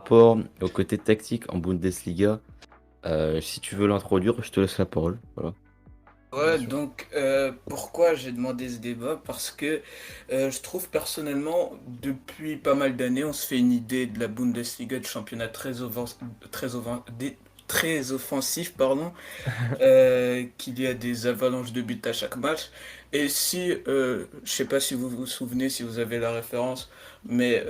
rapport au côté tactique en Bundesliga, si tu veux l'introduire, je te laisse la parole. Voilà. Bien Ouais, sûr. donc pourquoi j'ai demandé ce débat? Parce que je trouve personnellement, depuis pas mal d'années, on se fait une idée de la Bundesliga, de championnat très, très offensif, pardon, qu'il y a des avalanches de buts à chaque match. Et si, je sais pas si vous vous souvenez, si vous avez la référence, mais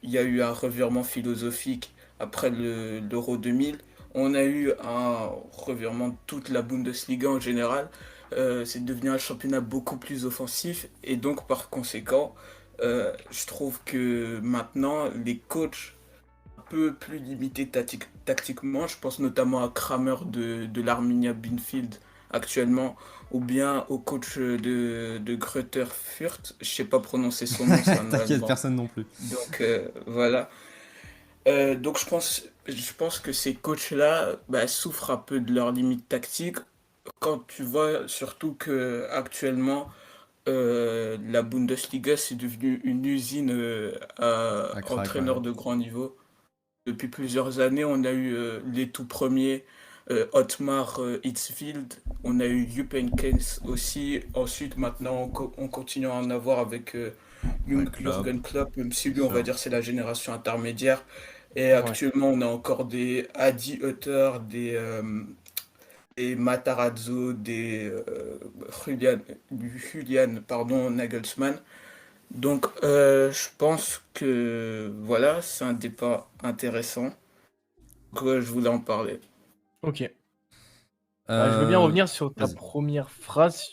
il y a eu un revirement philosophique après l'Euro 2000. On a eu un revirement de toute la Bundesliga en général. C'est devenu un championnat beaucoup plus offensif et donc par conséquent, je trouve que maintenant les coachs un peu plus limités tactiquement, je pense notamment à Kramer de l'Arminia Bielefeld actuellement, ou bien au coach de Greuther Fürth, je sais pas prononcer son nom, c'est un T'inquiète, Allemand. personne non plus. Donc voilà. Donc je pense que ces coachs-là bah, souffrent un peu de leurs limites tactiques quand tu vois surtout que actuellement la Bundesliga c'est devenu une usine à À crack, ouais. entraîneurs de grand niveau. Depuis plusieurs années, on a eu les tout premiers Otmar Hitzfeld, on a eu Jupp Heynckes aussi. Ensuite, maintenant, on continue à en avoir avec Avec Klopp, Jürgen Klopp, même si bien lui, on va sûr. dire c'est la génération intermédiaire. Et Ouais. actuellement, on a encore des Adi Hutter, des Matarazzo, des Julian pardon, Nagelsmann. Donc, je pense que voilà, c'est un débat intéressant. Que je voulais en parler. Ok. Je veux bien revenir sur ta Vas-y. première phrase.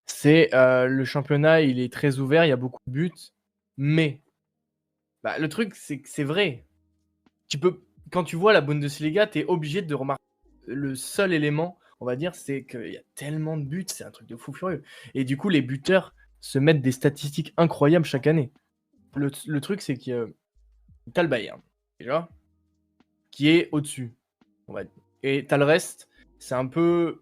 C'est le championnat, il est très ouvert, il y a beaucoup de buts. Mais le truc, c'est que c'est vrai. Quand tu vois la Bundesliga, tu es obligé de remarquer le seul élément, on va dire, c'est qu'il y a tellement de buts, c'est un truc de fou furieux. Et du coup, les buteurs se mettent des statistiques incroyables chaque année. Le truc, c'est que t'as le Bayern, déjà, qui est au-dessus. Et t'as le reste, c'est un peu.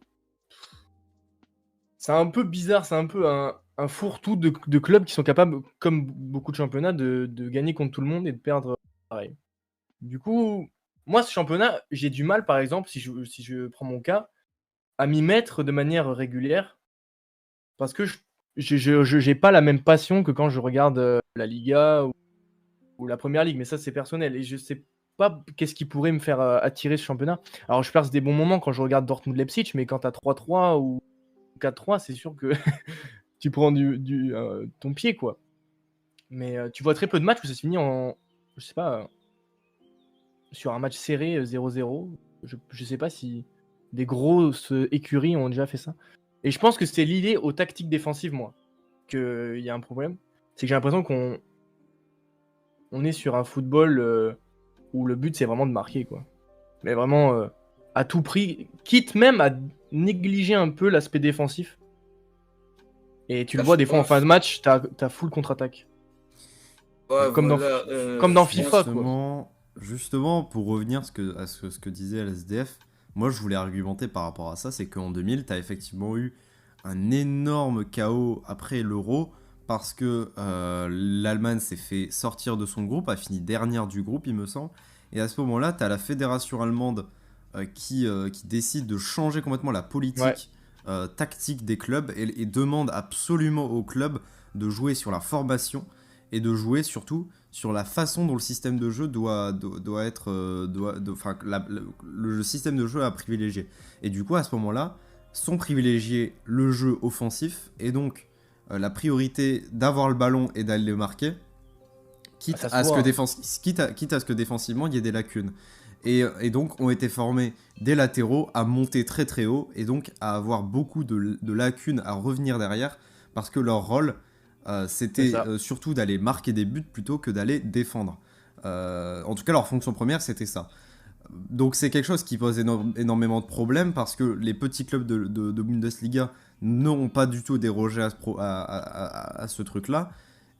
C'est un peu bizarre, c'est un peu un fourre-tout de clubs qui sont capables, comme beaucoup de championnats, de gagner contre tout le monde et de perdre pareil. Du coup, moi, ce championnat, j'ai du mal, par exemple, si je prends mon cas, à m'y mettre de manière régulière parce que j'ai pas la même passion que quand je regarde la Liga ou la Première Ligue, mais ça, c'est personnel. Et je sais pas qu'est-ce qui pourrait me faire attirer ce championnat. Alors, je passe des bons moments quand je regarde Dortmund-Leipzig, mais quand t'as 3-3 ou 4-3, c'est sûr que tu prends ton pied, quoi. Mais tu vois très peu de matchs où ça se finit en, je sais pas, sur un match serré 0-0. Je sais pas si des grosses écuries ont déjà fait ça. Et je pense que c'est lié aux tactiques défensives, moi, qu'il y a un problème. C'est que j'ai l'impression qu'on est sur un football où le but c'est vraiment de marquer, quoi. Mais vraiment à tout prix, quitte même à négliger un peu l'aspect défensif. Et tu Ça, le vois je des fois en fin pense. de match, t'as full contre-attaque. Ouais, Comme dans, voilà. comme dans Je FIFA, pense. quoi. Justement, pour revenir à ce que disait LSDF, moi je voulais argumenter par rapport à ça, c'est qu'en 2000, tu as effectivement eu un énorme chaos après l'Euro, parce que l'Allemagne s'est fait sortir de son groupe, a fini dernière du groupe, il me semble, et à ce moment-là, tu as la fédération allemande qui décide de changer complètement la Ouais, politique tactique des clubs et demande absolument aux clubs de jouer sur la formation et de jouer surtout sur la façon dont le système de jeu doit être. Enfin, le système de jeu à privilégier. Et du coup, à ce moment-là, sont privilégiés le jeu offensif et donc la priorité d'avoir le ballon et d'aller le marquer, quitte ça se à ce que, voit, hein. quitte à ce que défensivement il y ait des lacunes. Et donc ont été formés des latéraux à monter très très haut et donc à avoir beaucoup de lacunes à revenir derrière parce que leur rôle C'est c'était ça. surtout d'aller marquer des buts plutôt que d'aller défendre. En tout cas leur fonction première c'était ça. Donc c'est quelque chose qui pose énormément de problèmes parce que les petits clubs de Bundesliga n'ont pas du tout dérogé à ce truc-là.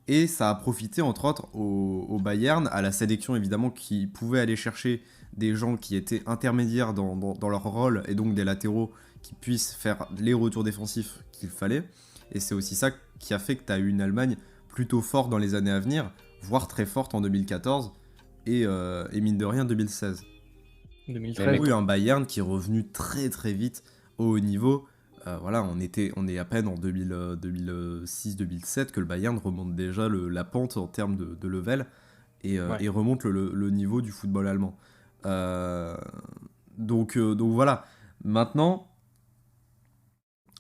Et ça a profité entre autres au Bayern, à la sélection évidemment qui pouvait aller chercher des gens qui étaient intermédiaires dans leur rôle et donc des latéraux qui puissent faire les retours défensifs qu'il fallait. Et c'est aussi ça qui a fait que tu as eu une Allemagne plutôt forte dans les années à venir, voire très forte en 2014, et mine de rien 2016. 2013. On a eu un Bayern qui est revenu très très vite au haut niveau. Voilà, on est à peine en 2006-2007 que le Bayern remonte déjà la pente en termes de level et remonte le niveau du football allemand. Donc voilà. Maintenant,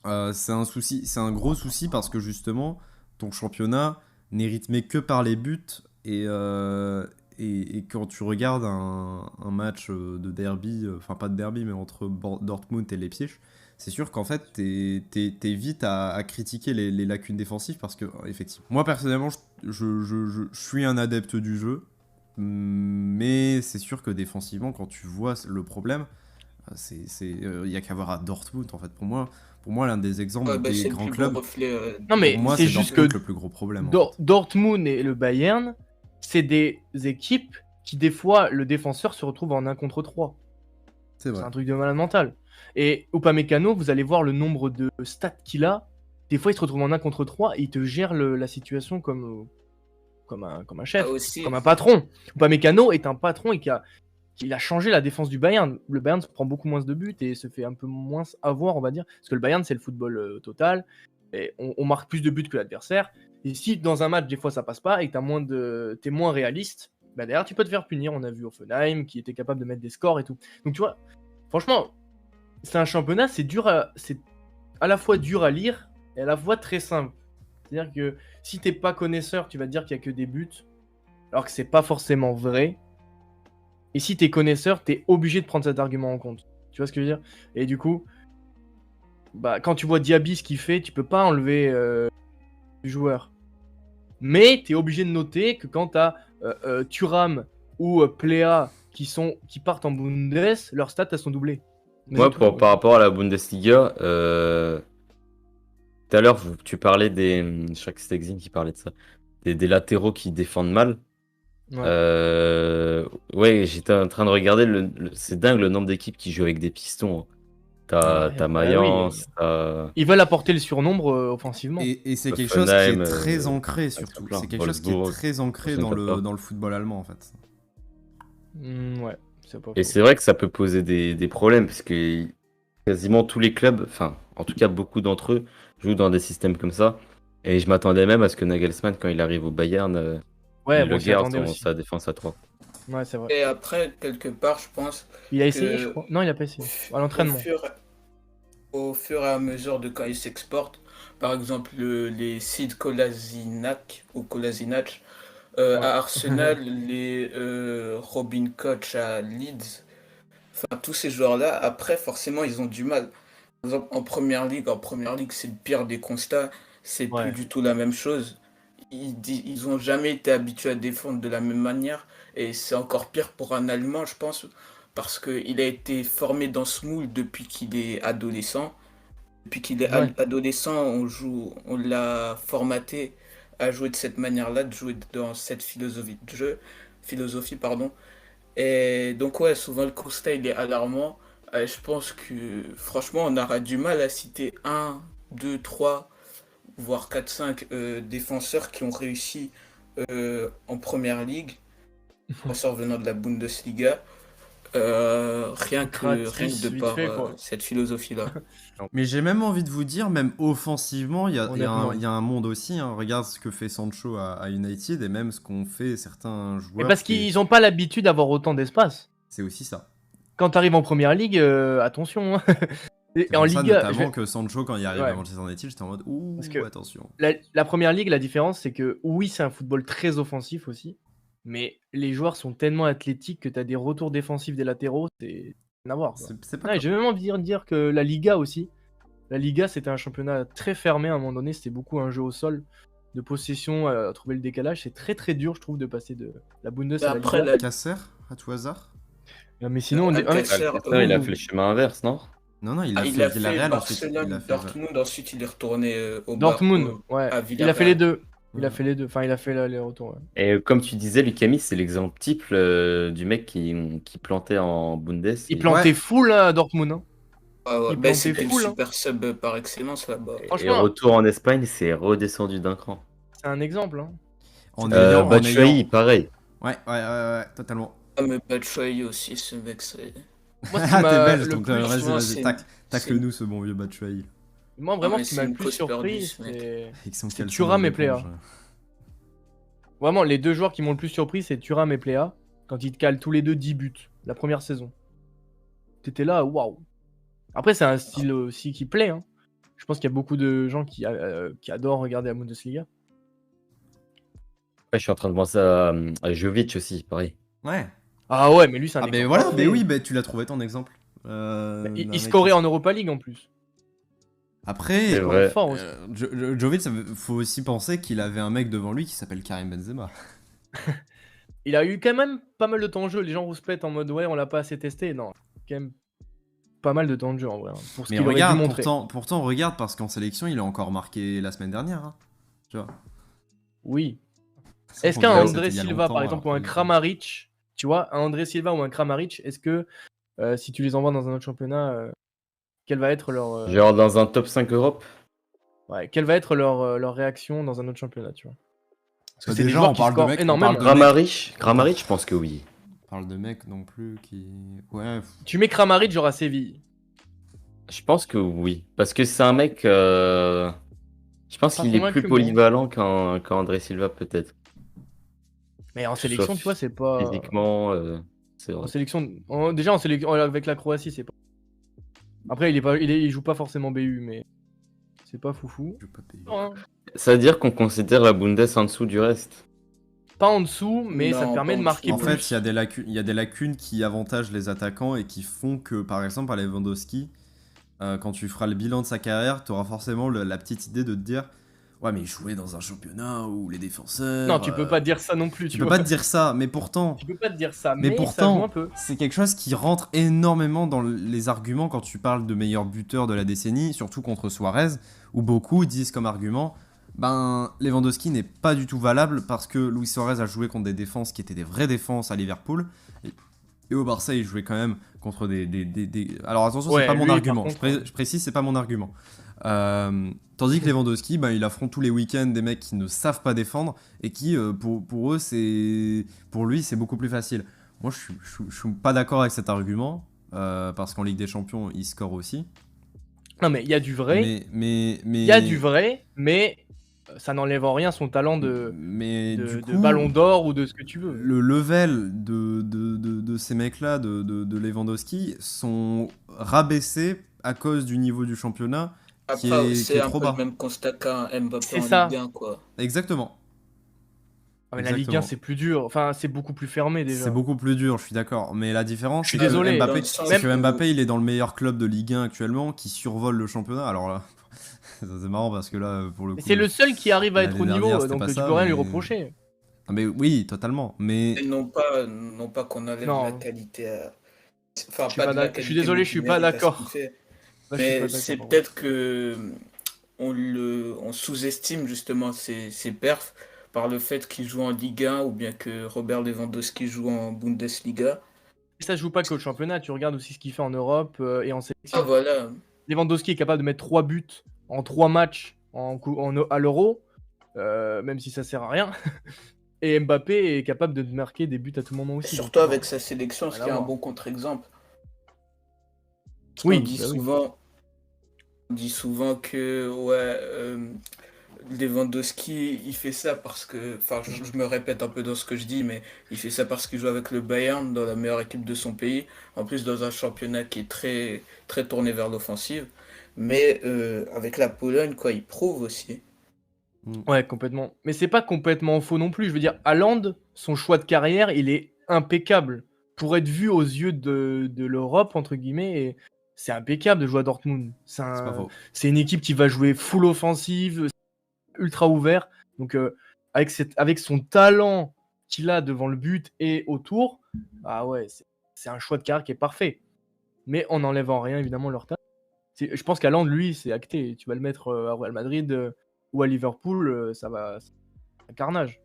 c'est un gros souci parce que justement, ton championnat n'est rythmé que par les buts et quand tu regardes un match de derby, enfin pas de derby, mais entre Dortmund et Leipzig, c'est sûr qu'en fait, t'es vite à critiquer les lacunes défensives parce que, effectivement, moi personnellement, je suis un adepte du jeu, mais c'est sûr que défensivement, quand tu vois le problème, il y a qu'à voir à Dortmund en fait. Pour moi, l'un des exemples des C'est le grands plus clubs, gros reflet. Non, mais pour moi, c'est c'est juste Dortmund que le plus gros problème. En fait. Dortmund et le Bayern, c'est des équipes qui, des fois, le défenseur se retrouve en 1 contre 3. C'est vrai. C'est un truc de malade mental. Et Upamecano, vous allez voir le nombre de stats qu'il a. Des fois, il se retrouve en 1 contre 3 et il te gère la situation comme un chef, Aussi, comme un patron. Upamecano est un patron et il a changé la défense du Bayern. Le Bayern se prend beaucoup moins de buts et se fait un peu moins avoir, on va dire. Parce que le Bayern, c'est le football total. Et on marque plus de buts que l'adversaire. Et si dans un match, des fois, ça passe pas et que t'es moins réaliste, bah derrière, tu peux te faire punir. On a vu Offenheim qui était capable de mettre des scores et tout. Donc, tu vois, franchement, c'est un championnat, c'est à la fois dur à lire et à la fois très simple. C'est-à-dire que si t'es pas connaisseur, tu vas te dire qu'il y a que des buts, alors que c'est pas forcément vrai. Et si t'es connaisseur, t'es obligé de prendre cet argument en compte. Tu vois ce que je veux dire? Et du coup, bah, quand tu vois Diaby ce qu'il fait, tu peux pas enlever du joueur. Mais t'es obligé de noter que quand t'as Thuram ou Plea qui partent en Bundes, leurs stats elles sont doublées. Mais Moi, c'est tout. par rapport à la Bundesliga, tout à l'heure, tu parlais je crois que c'était Exim qui parlait de ça, des latéraux qui défendent mal. Ouais. Ouais, j'étais en train de regarder, c'est dingue le nombre d'équipes qui jouent avec des pistons. Hein. T'as Bah Mayence, oui. t'as Ils veulent apporter le surnombre offensivement. Et c'est quelque chose qui est Offenheim, très ancré surtout. plein. C'est quelque chose qui est Wolfsburg, très ancré dans le football allemand en fait. Ouais, c'est pas Et faux. c'est vrai que ça peut poser des problèmes, parce que quasiment tous les clubs, enfin, en tout cas beaucoup d'entre eux, jouent dans des systèmes comme ça. Et je m'attendais même à ce que Nagelsmann, quand il arrive au Bayern, Ouais, il bon, le s'y garde attendait aussi. sa défense à 3. Ouais, c'est vrai. et après, quelque part, je pense Il a essayé, que je crois. Non, il a pas essayé. À au l'entraînement. au fur et à mesure de quand ils s'exportent, par exemple les Sid Kolasinac ou Kolasinac Ouais. à Arsenal, les Robin Koch à Leeds, enfin tous ces joueurs-là, après forcément ils ont du mal. Par exemple en première ligue c'est le pire des constats, c'est plus Ouais. du tout la même chose. Ils ont jamais été habitués à défendre de la même manière et c'est encore pire pour un Allemand je pense parce qu'il a été formé dans ce moule depuis qu'il est adolescent. Depuis qu'il est Ouais. adolescent, on l'a formaté à jouer de cette manière-là, de jouer dans cette philosophie, pardon. Et donc ouais, souvent le constat il est alarmant. Je pense que franchement on aura du mal à citer un, 2, 3, voire 4, 5 défenseurs qui ont réussi en première ligue, défenseurs venant de la Bundesliga. Rien que de Vite par fait, quoi. cette philosophie-là. Mais j'ai même envie de vous dire, même offensivement, il y a Honnêtement. un monde aussi. Hein. Regarde ce que fait Sancho à United et même ce qu'ont fait certains Mais joueurs. parce qu'ils ont pas l'habitude d'avoir autant d'espace. C'est aussi ça. Quand t'arrives en première ligue, attention. Hein. Et C'est en pour ça Liga, notamment que Sancho, quand il arrive Ouais. à Manchester United, j'étais en mode ouh, Parce que- attention. la première ligue, la différence, c'est que oui, c'est un football très offensif aussi, mais les joueurs sont tellement athlétiques que t'as des retours défensifs des latéraux, c'est rien à voir. Quoi. C'est pas Ouais, comme- j'ai même envie de dire que la Liga aussi. La Liga, c'était un championnat très fermé à un moment donné, c'était beaucoup un jeu au sol, de possession, à trouver le décalage. C'est très très dur, je trouve, de passer de la Bundes à la Après, Liga. la Casser, à tout hasard. Mais sinon, on dit. Alcacer, Il a fait le chemin inverse, non? Non, non, il a il fait a fait Villarreal, ensuite Barcelone, il a fait. Dortmund, ensuite il est retourné Dortmund, ouais. à Il a fait les Villarreal. deux. Il a Ouais. fait les deux. Enfin, il a fait les retours. Ouais. Et comme tu disais, Lucami, c'est l'exemple type du mec qui plantait en Bundes. Il et- plantait Ouais. full à Dortmund. Hein. Ah ouais, Il bah, plantait c'était le full, hein. super sub par excellence là-bas. Et Franchement, retour en Espagne, c'est redescendu d'un cran. c'est un exemple. Hein. En C'est très ayant, différent. en Batshuayi, ayant, pareil. Ouais, totalement. Ah, mais Batshuayi aussi, ce mec, c'est. Moi, ce qui Ah, t'es m'a belge, le donc plus. vas-y, Franchement, vas-y, tacle-nous ce bon vieux Batshuayi. Moi, Ah, vraiment, mais ce qui c'est m'a le une plus cause perdue, surpris, ce mec. Avec son c'est caleçon Thuram Bob et Pléa. l'éponge. Vraiment, les deux joueurs qui m'ont le plus surpris, c'est Thuram et Pléa, quand ils te calent tous les deux 10 buts, la première saison. T'étais là, waouh. Après, c'est un style aussi qui plaît, hein. Je pense qu'il y a beaucoup de gens qui adorent regarder la Bundesliga. Ouais, je suis en train de penser à Jovic aussi, pareil. Ouais. Ah ouais, mais lui, c'est un Ah, ben exemple voilà, parfait. mais oui, tu l'as trouvé ton exemple. Il d'un mec scorait qui- en Europa League en plus. Après, C'est Scorait vrai. fort aussi. Jovic, faut aussi penser qu'il avait un mec devant lui qui s'appelle Karim Benzema. Il a eu quand même pas mal de temps de jeu. Les gens rouspètent en mode ouais, on l'a pas assez testé. Non, quand même pas mal de temps de jeu en vrai, hein, pour ce Mais qu'il aurait dû regarde, montrer. pourtant, regarde, parce qu'en sélection, il a encore marqué la semaine dernière. Hein. Tu vois. Oui. Ça, Est-ce on qu'un dirait que André c'était il y a Silva, par longtemps, exemple, alors ou pas un du tout. Kramaric, tu vois, un André Silva ou un Kramaric, est-ce que si tu les envoies dans un autre championnat, quelle va être Genre dans un top 5 Europe. quelle va être leur réaction dans un autre championnat, tu vois? Parce que Bah c'est des déjà, joueurs on qui parle de scorent mecs, énormément. Kramaric, je pense que oui. On parle de mecs non plus qui. Ouais. Tu mets Kramaric genre à Séville. Je pense que oui. Parce que c'est un mec. Je pense Pas qu'il est plus convaincu, moi. polyvalent qu'André Silva, peut-être. Mais en Que ce soit sélection, tu vois, c'est pas. physiquement, c'est En vrai. sélection. Déjà en sélection avec la Croatie, c'est pas. Après, il joue pas forcément BU, mais c'est pas foufou. Je veux pas payer. Non, hein. Ça veut dire qu'on considère la Bundes en dessous du reste. Pas en dessous, mais ça te Non, permet pas de en marquer dessous. En plus. fait, il y a des lacunes qui avantagent les attaquants et qui font que, par exemple, à Lewandowski, quand tu feras le bilan de sa carrière, tu auras forcément la petite idée de te dire ouais, mais il jouait dans un championnat où les défenseurs. Non, tu peux pas dire ça non plus, Tu tu peux vois. pas te dire ça, mais pourtant. Tu peux pas te dire ça, Mais mais ça joue un pourtant, peu. c'est quelque chose qui rentre énormément dans les arguments quand tu parles de meilleur buteur de la décennie, surtout contre Suarez, où beaucoup disent comme argument Lewandowski n'est pas du tout valable parce que Luis Suarez a joué contre des défenses qui étaient des vraies défenses à Liverpool. Et au Barça, il jouait quand même contre des. Alors attention, Ouais, c'est pas mon lui, par argument. contre, Je précise, c'est pas mon argument. Tandis que Lewandowski, il affronte tous les week-ends des mecs qui ne savent pas défendre et qui, pour eux, pour lui, c'est beaucoup plus facile. Moi, je suis pas d'accord avec cet argument parce qu'en Ligue des Champions, il score aussi. Non, mais il y a du vrai. Mais Il y a du vrai, mais ça n'enlève en rien son talent Mais du de coup, ballon d'or ou de ce que tu veux. le level de ces mecs-là, de Lewandowski, sont rabaissés à cause du niveau du championnat qui Après, est c'est un trop peu le bas. même constat qu'un Mbappé C'est en ça. Ligue 1, quoi. Exactement. Ah, mais la Ligue 1, Exactement. c'est plus dur. Enfin, c'est beaucoup plus fermé déjà. C'est beaucoup plus dur, je suis d'accord. Mais la différence, Je suis c'est que désolé, dans Mbappé, le sens c'est que où- Mbappé, il est dans le meilleur club de Ligue 1 actuellement, qui survole le championnat. Alors là, ça, c'est marrant parce que là, pour le coup. Mais c'est le seul qui arrive à être au l'année niveau, dernière, c'était donc pas tu ça, peux rien lui mais- reprocher. Ah, mais oui, totalement. Mais Et non pas qu'on enlève Non. la qualité à. Enfin, Je suis pas pas de la d'accord. Je suis qualité, désolé, mais je du suis pas mérite à ce d'accord. qu'il fait. Là, je suis pas Mais d'accord, c'est par contre. peut-être que on sous-estime justement ses perfs par le fait qu'il joue en Ligue 1 ou bien que Robert Lewandowski joue en Bundesliga. Et ça se joue pas qu'au championnat, tu regardes aussi ce qu'il fait en Europe et en Ah sélection. voilà, Lewandowski est capable de mettre 3 buts en 3 matchs à l'Euro, même si ça sert à rien. Et Mbappé est capable de marquer des buts à tout moment aussi. surtout donc, avec sa sélection, ce rien qui est à un voir. bon contre-exemple. Parce Oui, qu'on dit bah oui. on dit souvent que ouais, Lewandowski, il fait ça parce que, enfin, je me répète un peu dans ce que je dis, mais il fait ça parce qu'il joue avec le Bayern dans la meilleure équipe de son pays, en plus dans un championnat qui est très, très tourné vers l'offensive. Mais avec la Pologne, quoi, il prouve aussi. Ouais, complètement. Mais c'est pas complètement faux non plus. Je veux dire, Haaland, son choix de carrière, il est impeccable. Pour être vu aux yeux de l'Europe, entre guillemets, et c'est impeccable de jouer à Dortmund. c'est pas faux. C'est une équipe qui va jouer full offensive, ultra ouvert. Donc, avec son talent qu'il a devant le but et autour, ah ouais, c'est un choix de carrière qui est parfait. Mais en n'enlèvant rien, évidemment, leur talent. Je pense qu'Haaland, lui, c'est acté. Tu vas le mettre à Real Madrid ou à Liverpool, ça va. C'est un carnage.